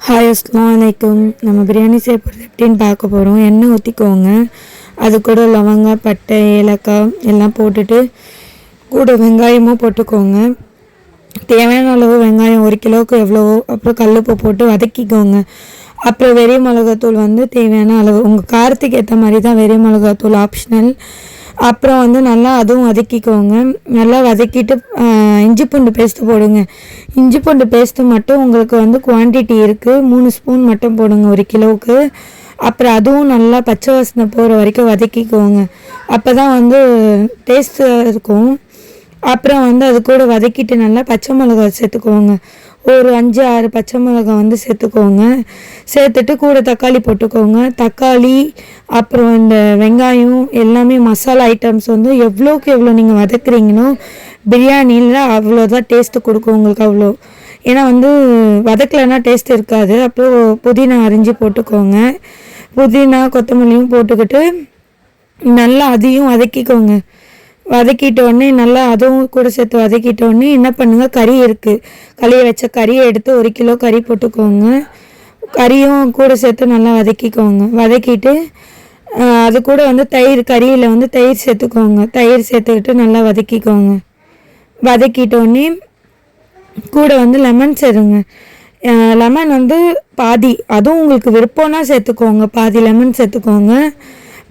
Hi அஸ்ஸலாமு அலைக்கும். நம்ம பிரியாணி செய்ய போகிறது எப்படின்னு பார்க்க போகிறோம். எண்ணெய் ஊற்றிக்கோங்க. அது கூட லவங்கம், பட்டை, ஏலக்காய் எல்லாம் போட்டுட்டு கூட வெங்காயமும் போட்டுக்கோங்க. தேவையான அளவு வெங்காயம் 1 கிலோவுக்கு எவ்வளவோ. அப்புறம் கல்லுப்பு போட்டு வதக்கிக்கோங்க. அப்புறம் வெறி மிளகாத்தூள் தேவையான அளவு உங்கள் காரத்துக்கு ஏற்ற மாதிரி தான். வெறி மிளகாத்தூள் ஆப்ஷனல். அப்புறம் நல்லா அதுவும் வதக்கிக்கோங்க. நல்லா வதக்கிட்டு இஞ்சி பூண்டு பேஸ்ட்டு போடுங்க. இஞ்சி பூண்டு பேஸ்ட்டு மட்டும் உங்களுக்கு குவான்டிட்டி இருக்குது, 3 ஸ்பூன் மட்டும் போடுங்க 1 கிலோவுக்கு. அப்புறம் அதுவும் நல்லா பச்சை வாசனை போகிற வரைக்கும் வதக்கிக்கோங்க. அப்போ தான் டேஸ்ட்டாக இருக்கும். அப்புறம் அது கூட வதக்கிட்டு நல்லா பச்சை மிளகாய் சேர்த்துக்கோங்க. ஒரு 5-6 பச்சை மிளகாய் சேர்த்துக்கோங்க. சேர்த்துட்டு கூட தக்காளி போட்டுக்கோங்க. தக்காளி அப்புறம் இந்த வெங்காயம் எல்லாமே மசாலா ஐட்டம்ஸ் எவ்வளோக்கு எவ்வளோ நீங்கள் வதக்குறீங்களோ பிரியாணியில் அவ்வளோதான் டேஸ்ட்டு கொடுக்கும் உங்களுக்கு. அவ்வளோ ஏன்னா வதக்கலைன்னா டேஸ்ட் இருக்காது. அப்புறம் புதினா அரிஞ்சு போட்டுக்கோங்க. புதினா கொத்தமல்லியும் போட்டுக்கிட்டு நல்லா அதையும் வதக்கிக்கோங்க. வதக்கிட்டோடனே நல்லா அதுவும் கூட சேர்த்து வதக்கிட்டோடனே என்ன பண்ணுங்கள், கறி இருக்குது, கழுவி வச்ச கறியை எடுத்து 1 கிலோ கறி போட்டுக்கோங்க. கறியும் கூட சேர்த்து நல்லா வதக்கிக்கோங்க. வதக்கிட்டு அது கூட தயிர், கறியில் தயிர் சேர்த்துக்கோங்க. தயிர் சேர்த்துக்கிட்டு நல்லா வதக்கிக்கோங்க. வதக்கிட்டோடனே கூட லெமன் சேருங்க. லெமன் பாதி, அதுவும் உங்களுக்கு விருப்பம்னா சேர்த்துக்கோங்க. பாதி லெமன் சேர்த்துக்கோங்க.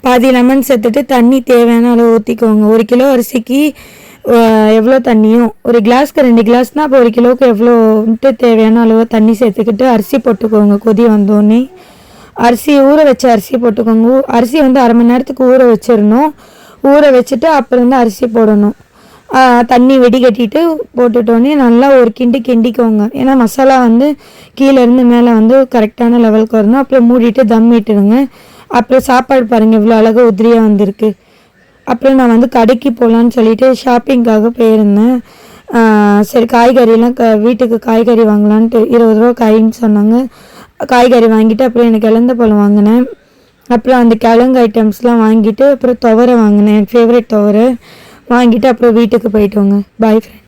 பாதி லெமன் சேர்த்துட்டு தண்ணி தேவையான அளவு ஊற்றிக்கோங்க. 1 கிலோ அரிசிக்கு எவ்வளோ தண்ணியும், ஒரு கிளாஸ்க்கு 2 கிளாஸ்னால் அப்போ 1 கிலோவுக்கு எவ்வளோன்ட்டு தேவையான அளவு தண்ணி சேர்த்துக்கிட்டு அரிசி போட்டுக்கோங்க. கொதி வந்தோடனே அரிசி ஊற வச்ச அரிசி போட்டுக்கோங்க. அரிசி 1/2 மணி நேரத்துக்கு ஊற வச்சிடணும். ஊற வச்சுட்டு அப்புறம் அரிசி போடணும். தண்ணி வெடிகட்டிட்டு போட்டுட்டோன்னே நல்லா ஒரு கிண்டிக்கோங்க. ஏன்னா மசாலா கீழேருந்து மேலே கரெக்டான லெவலுக்கு வரணும். அப்புறம் மூடிட்டு தம் இட்டுடுங்க. அப்புறம் சாப்பாடு பாருங்கள் எவ்வளோ அழகாக உதிரியாக வந்திருக்கு. அப்புறம் நான் கடைக்கு போகலான்னு சொல்லிட்டு ஷாப்பிங்காக போயிருந்தேன். சரி காய்கறிலாம் வீட்டுக்கு காய்கறி வாங்கலான்ட்டு 20 ரூபா காயின்னு சொன்னாங்க. காய்கறி வாங்கிட்டு அப்புறம் எனக்கு இலந்த பழம் வாங்கினேன். அப்புறம் அந்த கிழங்கு ஐட்டம்ஸ்லாம் வாங்கிட்டு அப்புறம் துவரை வாங்கினேன், என் ஃபேவரட் துவரை வாங்கிட்டு அப்புறம் வீட்டுக்கு போயிட்டோங்க. பாய் ஃப்ரெண்ட்.